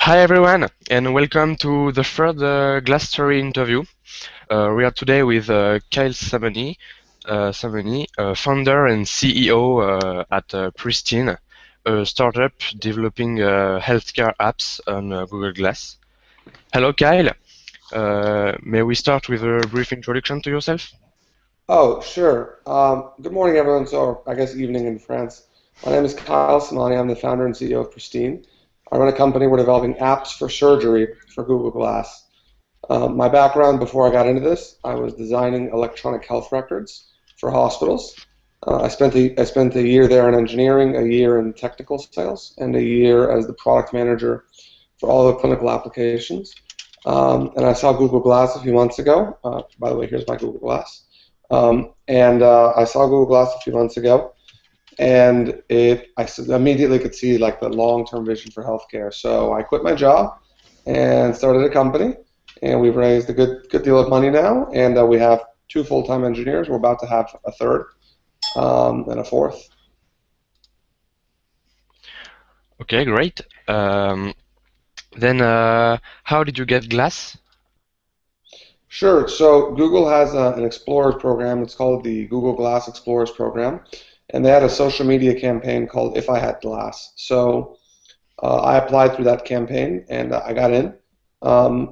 Hi everyone, and welcome to the third Glass Story interview. We are today with Kyle Samani, founder and CEO at Pristine, a startup developing healthcare apps on Google Glass. Hello, Kyle. May we start with a brief introduction to yourself? Oh, sure. Good morning, everyone. So, I guess evening in France. My name is Kyle Samani. I'm the founder and CEO of Pristine. I run a company. We're developing apps for surgery for Google Glass. My background before I got into this, I was designing electronic health records for hospitals. I spent a year there in engineering, a year in technical sales, and a year as the product manager for all the clinical applications. And I saw Google Glass a few months ago. By the way, here's my Google Glass. And I saw Google Glass a few months ago, and immediately could see like the long-term vision for healthcare. So I quit my job and started a company, and we've raised a good deal of money now, and we have two full-time engineers. We're about to have a third and a fourth. Okay, great. Then, how did you get Glass? Sure. So Google has an Explorers program. It's called the Google Glass Explorers program, and they had a social media campaign called If I Had Glass. So I applied through that campaign and I got in.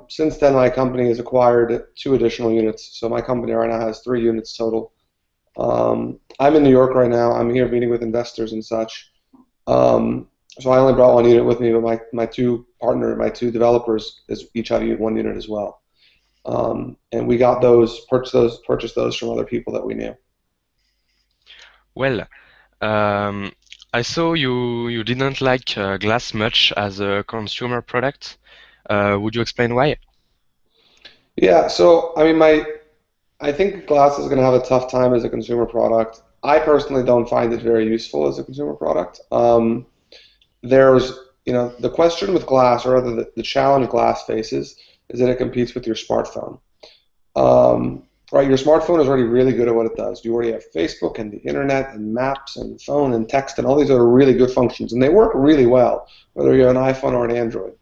Since then, my company has acquired two additional units. So my company right now has three units total. I'm in New York right now. I'm here meeting with investors and such. So I only brought one unit with me, but my two developers each have one unit as well. And we got purchased those from other people that we knew. Well, um, I saw you didn't like Glass much as a consumer product. Would you explain why? Yeah, so I think glass is going to have a tough time as a consumer product. I personally don't find it very useful as a consumer product. There's, the question with glass, or rather the challenge glass faces, is that it competes with your smartphone. Right, your smartphone is already really good at what it does. You already have Facebook and the internet and maps and phone and text and all these other really good functions, and they work really well, whether you're an iPhone or an Android.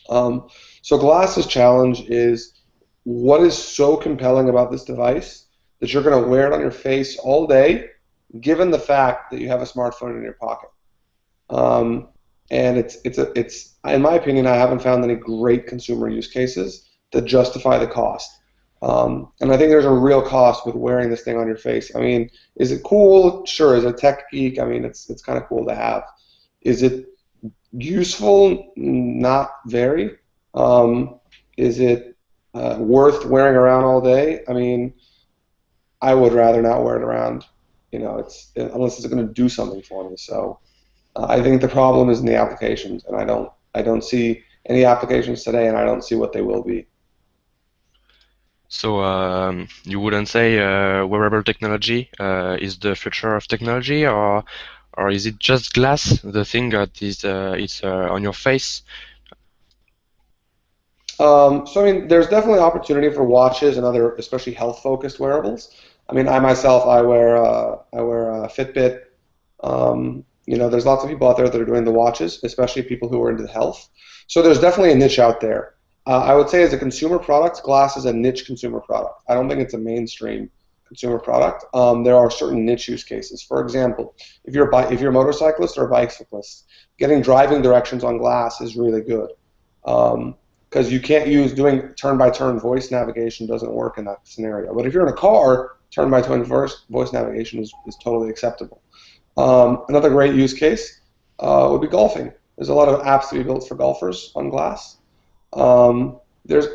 Um, so Glass's challenge is what is so compelling about this device that you're going to wear it on your face all day, given the fact that you have a smartphone in your pocket. Um, and it's in my opinion, I haven't found any great consumer use cases that justify the cost. And I think there's a real cost with wearing this thing on your face. I mean, is it cool? Sure. As a tech geek, I mean, it's kind of cool to have. Is it useful? Not very. Is it worth wearing around all day? I mean, I would rather not wear it around. It's unless it's going to do something for me. So I think the problem is in the applications, and I don't see any applications today, and I don't see what they will be. So you wouldn't say wearable technology is the future of technology, or is it just glass, the thing that is it's on your face? So I mean, there's definitely opportunity for watches and other, especially health-focused wearables. I mean, I myself, I wear a Fitbit. There's lots of people out there that are doing the watches, especially people who are into health. So there's definitely a niche out there. I would say as a consumer product, glass is a niche consumer product. I don't think it's a mainstream consumer product. There are certain niche use cases. For example, if you're a motorcyclist or a bicyclist, getting driving directions on glass is really good. Because you can't use doing turn-by-turn voice navigation doesn't work in that scenario. But if you're in a car, turn-by-turn voice navigation is totally acceptable. Another great use case would be golfing. There's a lot of apps to be built for golfers on glass. There's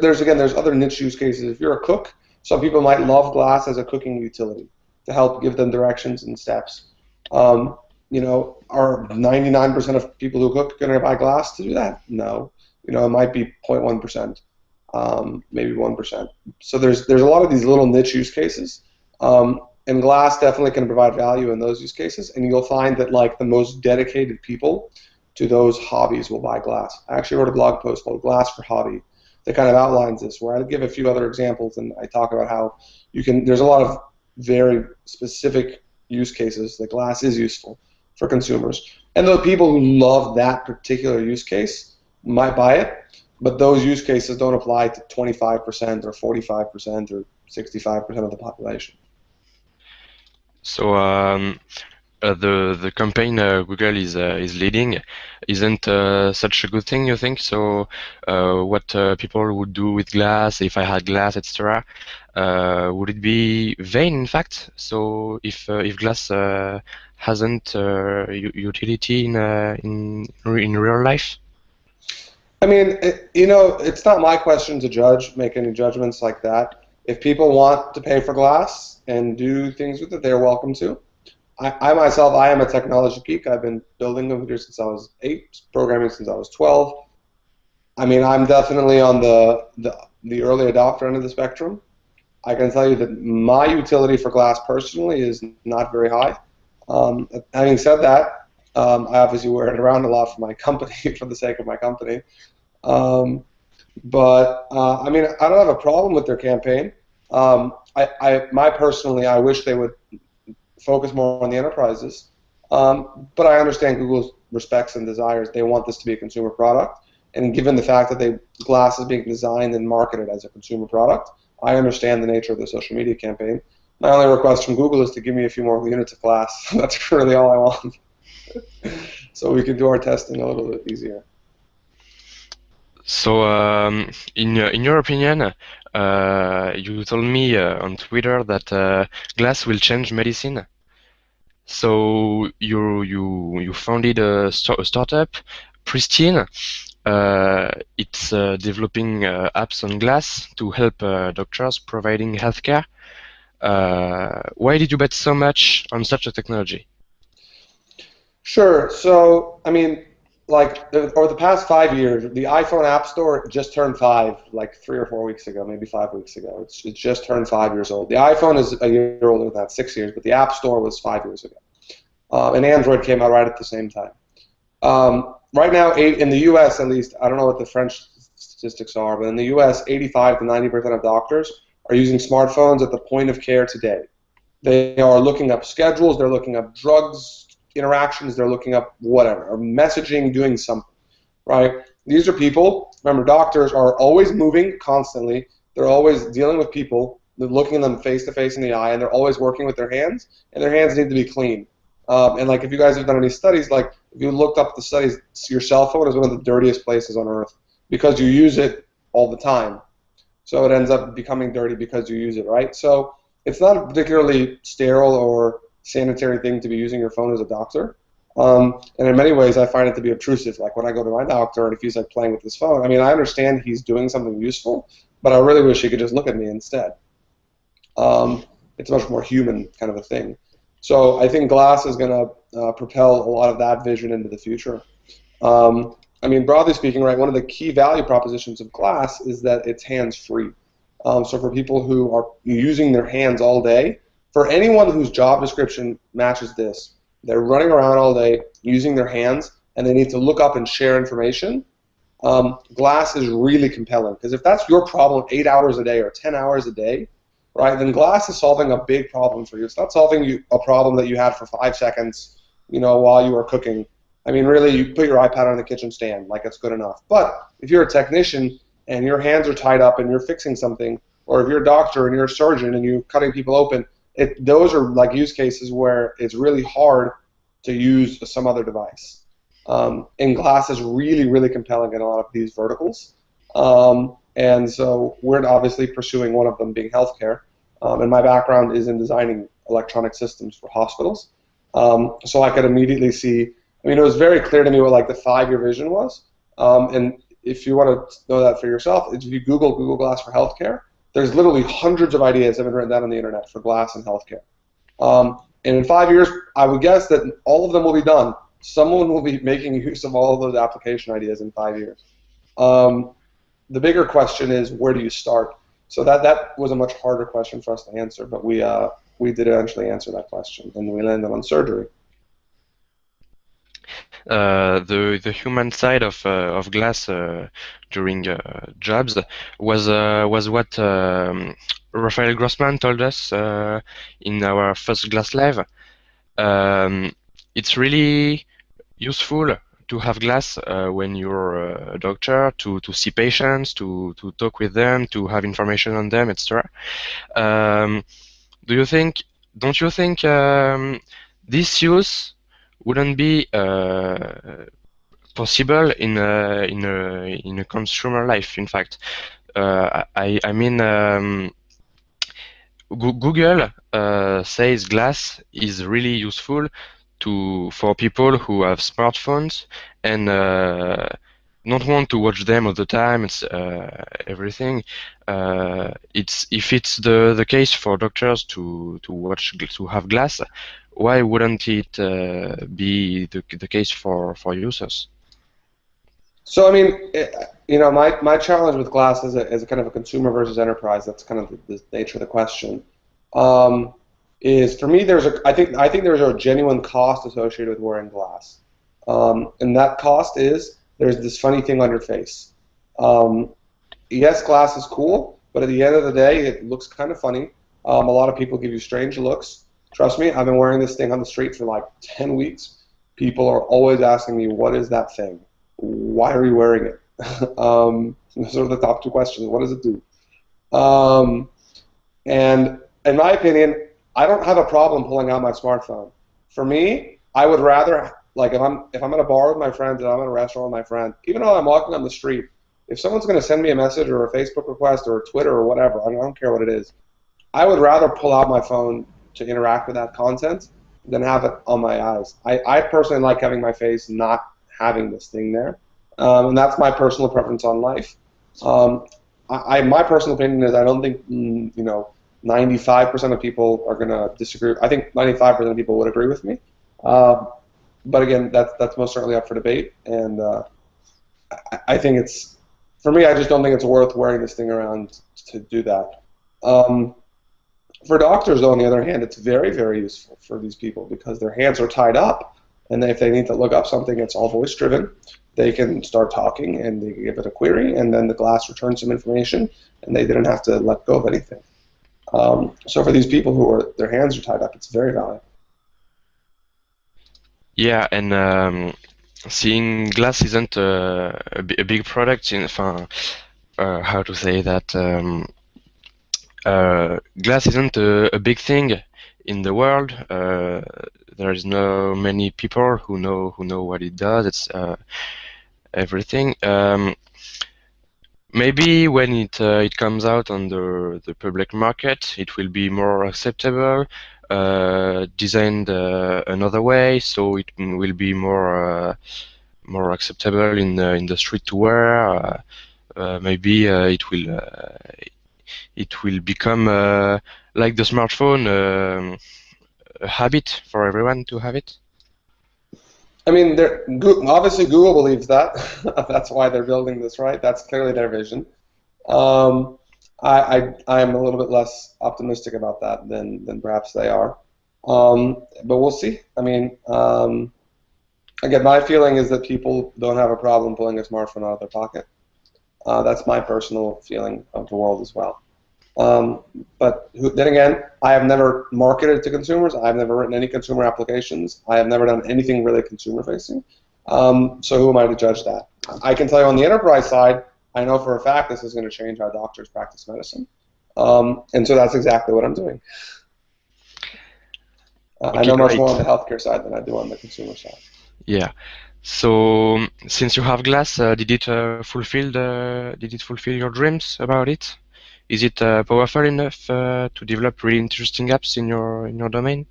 other niche use cases. If you're a cook, some people might love glass as a cooking utility to help give them directions and steps. Are 99% of people who cook going to buy glass to do that? No. It might be 0.1%, maybe 1%. So there's a lot of these little niche use cases. And glass definitely can provide value in those use cases, and you'll find that like the most dedicated people to those hobbies will buy glass. I actually wrote a blog post called Glass for Hobby that kind of outlines this, where I give a few other examples and I talk about how there's a lot of very specific use cases that glass is useful for consumers. And the people who love that particular use case might buy it, but those use cases don't apply to 25% or 45% or 65% of the population. So the campaign Google is leading isn't such a good thing, you think? So what people would do with glass, if I had glass, etc. Would it be vain, in fact? So if glass hasn't utility in real life? I mean, it's not my question to judge, make any judgments like that. If people want to pay for glass and do things with it, they're welcome to. I myself, I am a technology geek. I've been building computers since I was 8, programming since I was 12. I mean, I'm definitely on the early adopter end of the spectrum. I can tell you that my utility for glass personally is not very high. Having said that, I obviously wear it around a lot for my company, for the sake of my company. Um, but I mean, I don't have a problem with their campaign. I wish they would focus more on the enterprises. But I understand Google's respects and desires. They want this to be a consumer product, and given the fact that glass is being designed and marketed as a consumer product, I understand the nature of the social media campaign. My only request from Google is to give me a few more units of glass. That's really all I want, so we can do our testing a little bit easier. So, in your opinion, you told me on Twitter that glass will change medicine. So you founded a startup, Pristine. It's developing apps on glass to help doctors providing healthcare. Why did you bet so much on such a technology? Sure. So, I mean, like, over the past 5 years, the iPhone App Store just turned 5, like 3 or 4 weeks ago, maybe 5 weeks ago. It just turned 5 years old. The iPhone is a year older than that, 6 years, but the App Store was 5 years ago. And Android came out right at the same time. Right now, in the U.S. at least, I don't know what the French statistics are, but in the U.S., 85 to 90% of doctors are using smartphones at the point of care today. They are looking up schedules, they're looking up drugs, interactions, they're looking up whatever, or messaging, doing something, right? These are people, remember, doctors are always moving constantly, they're always dealing with people, they're looking at them face to face in the eye, and they're always working with their hands, and their hands need to be clean. And like, if you guys have done any studies, like if you looked up the studies, your cell phone is one of the dirtiest places on earth because you use it all the time. So it ends up becoming dirty because you use it, right? So it's not a particularly sterile or sanitary thing to be using your phone as a doctor. And in many ways, I find it to be obtrusive. Like when I go to my doctor and if he's like playing with his phone, I mean, I understand he's doing something useful, but I really wish he could just look at me instead. It's a much more human kind of a thing. So I think glass is going to propel a lot of that vision into the future. I mean, broadly speaking, right, one of the key value propositions of glass is that it's hands-free. So for people who are using their hands all day, for anyone whose job description matches this, they're running around all day using their hands, and they need to look up and share information. Glass is really compelling because if that's your problem 8 hours a day or 10 hours a day, right, then glass is solving a big problem for you. It's not solving a problem that you had for 5 seconds, while you were cooking. I mean, really, you put your iPad on the kitchen stand, like it's good enough. But if you're a technician and your hands are tied up and you're fixing something, or if you're a doctor and you're a surgeon and you're cutting people open, those are like use cases where it's really hard to use some other device. And glass is really, really compelling in a lot of these verticals. And so we're obviously pursuing one of them being healthcare. And my background is in designing electronic systems for hospitals. So I could immediately see, I mean, it was very clear to me what like the 5-year vision was. And if you want to know that for yourself, if you Google Glass for healthcare, there's literally hundreds of ideas that have been written down on the internet for glass and healthcare. And in 5 years, I would guess that all of them will be done. Someone will be making use of all of those application ideas in 5 years. The bigger question is, where do you start? So that was a much harder question for us to answer, but we did eventually answer that question, and we landed on surgery. The human side of glass during jobs was what Raphael Grossman told us in our first Glass Live. It's really useful to have glass when you're a doctor, to see patients, to talk with them, to have information on them, etc. Um, do you think, don't you think this use wouldn't be possible in a consumer life? In fact, I mean. Google says glass is really useful for people who have smartphones and don't want to watch them all the time. It's everything. It's if it's the case for doctors to have glass, why wouldn't it be the case for users? So I mean, my challenge with glass as a kind of a consumer versus enterprise. That's kind of the nature of the question. Um, is for me, I think there's a genuine cost associated with wearing glass, and that cost is there's this funny thing on your face. Um, yes, glass is cool, but at the end of the day, it looks kind of funny. A lot of people give you strange looks. Trust me, I've been wearing this thing on the street for like 10 weeks. People are always asking me, what is that thing? Why are you wearing it? Those are the top two questions. What does it do? Um, and in my opinion, I don't have a problem pulling out my smartphone. For me, I would rather like if I'm at a bar with my friends and I'm at a restaurant with my friend, even though I'm walking on the street, if someone's going to send me a message or a Facebook request or a Twitter or whatever, I don't care what it is, I would rather pull out my phone to interact with that content than have it on my eyes. I personally like having my face not having this thing there, and that's my personal preference on life. Um, my personal opinion is I don't think 95% of people are going to disagree. I think 95% of people would agree with me. Uh, but again, that's most certainly up for debate, and I think it's for me. I just don't think it's worth wearing this thing around to do that. Um, for doctors, though, on the other hand, it's very, very useful for these people because their hands are tied up, and if they need to look up something, it's all voice-driven. They can start talking, and they can give it a query, and then the glass returns some information, and they didn't have to let go of anything. So for these people who are their hands are tied up, it's very valuable. Yeah, and seeing glass isn't a big product in, how to say that. Glass isn't a big thing in the world. There is no many people who know what it does. It's everything. Maybe when it comes out on the public market, it will be more acceptable, designed another way, so it will be more acceptable in the street to wear. Maybe it will become like the smartphone, a habit for everyone to have it. I mean, obviously Google believes that. That's why they're building this, right? That's clearly their vision. Um, I'm a little bit less optimistic about that than perhaps they are. But we'll see. I mean, again, my feeling is that people don't have a problem pulling a smartphone out of their pocket. That's my personal feeling of the world as well. Um, but then again, I have never marketed to consumers. I've never written any consumer applications. I have never done anything really consumer facing. So who am I to judge that? I can tell you on the enterprise side, I know for a fact this is going to change how doctors practice medicine. And so that's exactly what I'm doing. I Okay, know much more great. on the healthcare side than I do on the consumer side. Yeah. So since you have glass, did it fulfill your dreams about it? Is it powerful enough to develop really interesting apps in your domain?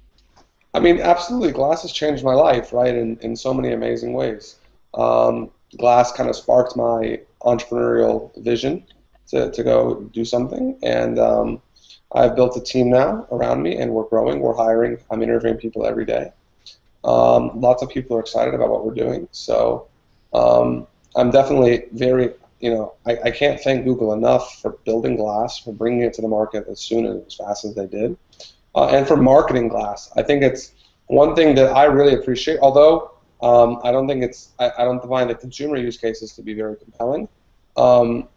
I mean, absolutely. Glass has changed my life, right, in so many amazing ways. Glass kind of sparked my entrepreneurial vision to go do something, and I've built a team now around me, and we're growing. We're hiring. I'm interviewing people every day. Lots of people are excited about what we're doing, so I'm definitely very, I can't thank Google enough for building Glass, for bringing it to the market as soon and as fast as they did. And for marketing glass. I think it's one thing that I really appreciate, although I don't think I don't find the consumer use cases to be very compelling. Um,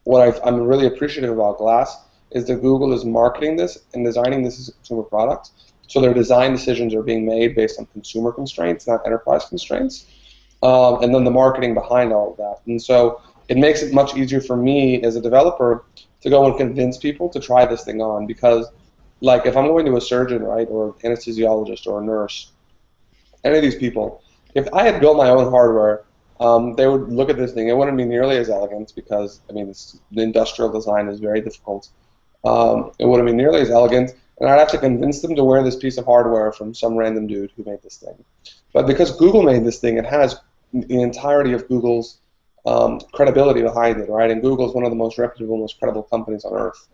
what I'm really appreciative about glass is that Google is marketing this and designing this as a consumer product. So their design decisions are being made based on consumer constraints, not enterprise constraints. and then the marketing behind all of that. And so it makes it much easier for me as a developer to go and convince people to try this thing on because, like, if I'm going to a surgeon, right, or an anesthesiologist or a nurse, any of these people, if I had built my own hardware, they would look at this thing. It wouldn't be nearly as elegant because, I mean, the industrial design is very difficult. It wouldn't be nearly as elegant, and I'd have to convince them to wear this piece of hardware from some random dude who made this thing. But because Google made this thing, it has the entirety of Google's credibility behind it, right? And Google is one of the most reputable, most credible companies on earth.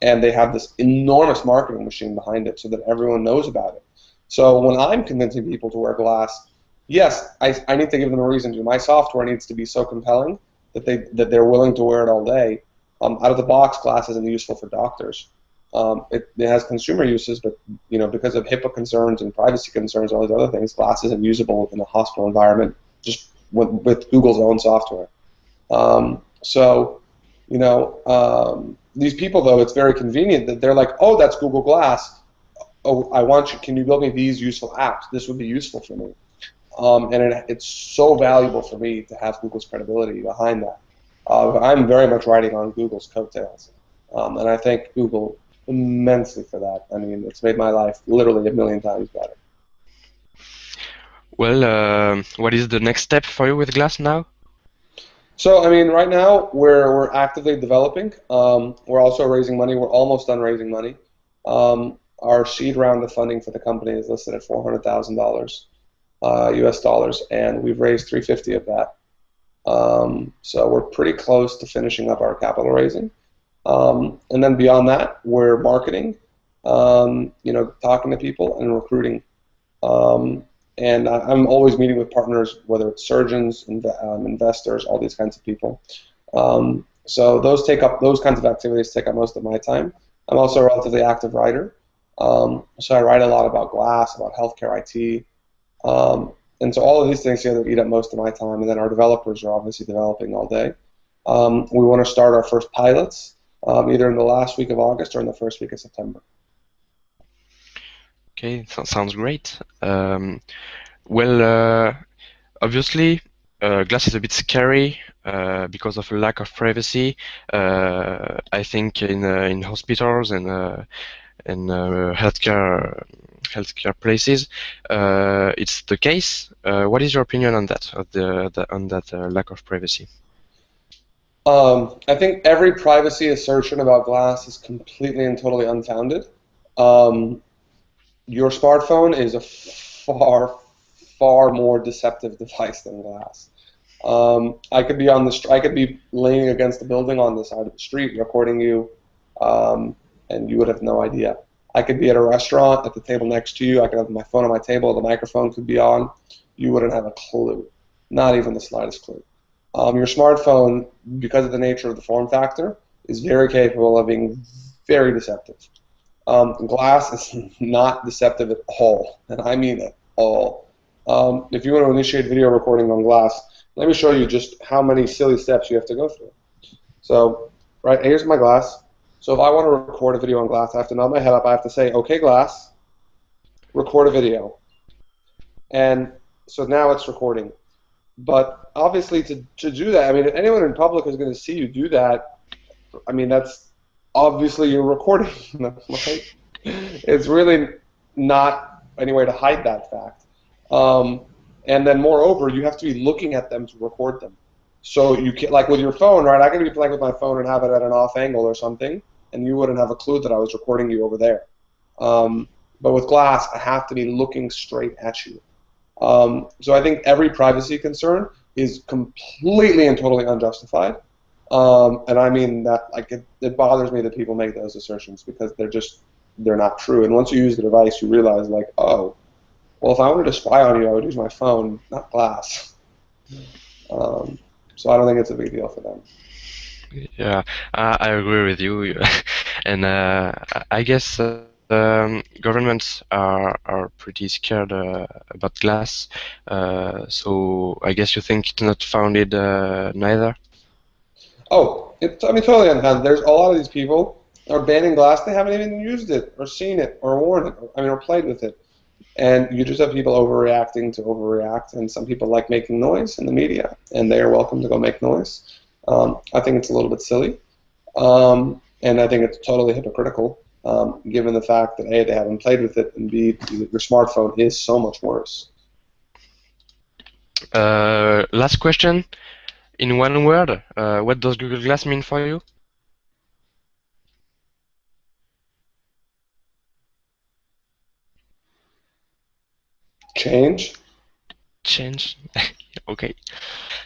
And they have this enormous marketing machine behind it so that everyone knows about it. So when I'm convincing people to wear glass, yes, I need to give them a reason to. My software needs to be so compelling that they're willing to wear it all day. Out of the box, glass isn't useful for doctors. It has consumer uses, but because of HIPAA concerns and privacy concerns, and all these other things, glass isn't usable in a hospital environment just with Google's own software. So, these people though, it's very convenient that they're like, oh, that's Google Glass. Oh, I want you. Can you build me these useful apps? This would be useful for me. And it's so valuable for me to have Google's credibility behind that. I'm very much riding on Google's coattails, and I thank Google immensely for that. I mean, it's made my life literally a million times better. Well, what is the next step for you with Glass now? So, I mean, right now we're actively developing. We're also raising money. We're almost done raising money. Our seed round of funding for the company is listed at $400,000 U.S. dollars, and we've raised 350 of that. So we're pretty close to finishing up our capital raising. And then beyond that, we're marketing, talking to people and recruiting. And I'm always meeting with partners, whether it's surgeons, investors, all these kinds of people. So those kinds of activities take up most of my time. I'm also a relatively active writer. So I write a lot about glass, about healthcare IT. And so all of these things together eat up most of my time. And then our developers are obviously developing all day. We want to start our first pilots either in the last week of August or in the first week of September. Okay, sounds great. Well, obviously, glass is a bit scary because of a lack of privacy. I think in hospitals and healthcare places, it's the case. What is your opinion on that? On that lack of privacy? I think every privacy assertion about glass is completely and totally unfounded. Um, your smartphone is a far, far more deceptive device than glass. I could be leaning against the building on the side of the street recording you, and you would have no idea. I could be at a restaurant at the table next to you. I could have my phone on my table. The microphone could be on. You wouldn't have a clue, not even the slightest clue. Your smartphone, because of the nature of the form factor, is very capable of being very deceptive. Glass is not deceptive at all, and I mean at all. If you want to initiate video recording on glass, let me show you just how many silly steps you have to go through. So, right, here's my glass. So if I want to record a video on glass, I have to nod my head up. I have to say, okay, glass, record a video. And so now it's recording. But obviously to do that, I mean, if anyone in public is going to see you do that, I mean, that's obviously you're recording them, right? It's really not any way to hide that fact. And then moreover, you have to be looking at them to record them. So you can, like with your phone, right? I could be playing with my phone and have it at an off angle or something, and you wouldn't have a clue that I was recording you over there. But with glass, I have to be looking straight at you. So I think every privacy concern is completely and totally unjustified. And I mean that, like, it bothers me that people make those assertions because they're not true. And once you use the device, you realize, like, oh, well, if I wanted to spy on you, I would use my phone, not glass. So I don't think it's a big deal for them. Yeah, I agree with you, and I guess governments are pretty scared about glass. So I guess you think it's not founded neither. Oh, I mean, totally unfounded. There's a lot of these people are banning glass. They haven't even used it or seen it or worn it. Or played with it. And you just have people overreacting to overreact, and some people like making noise in the media, and they are welcome to go make noise. I think it's a little bit silly, and I think it's totally hypocritical, given the fact that A, they haven't played with it, and B, your smartphone is so much worse. Last question. In one word, what does Google Glass mean for you? Change. Change. Okay.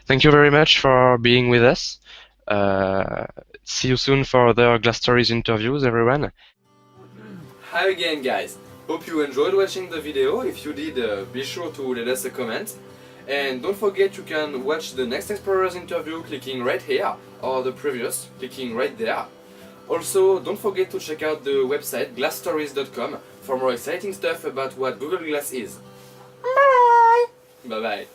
Thank you very much for being with us. Uh, See you soon for other GlassStories interviews, everyone. Hi again, guys. Hope you enjoyed watching the video. If you did, be sure to let us a comment. And don't forget you can watch the next Explorers interview clicking right here, or the previous clicking right there. Also, don't forget to check out the website glassstories.com for more exciting stuff about what Google Glass is. Bye bye!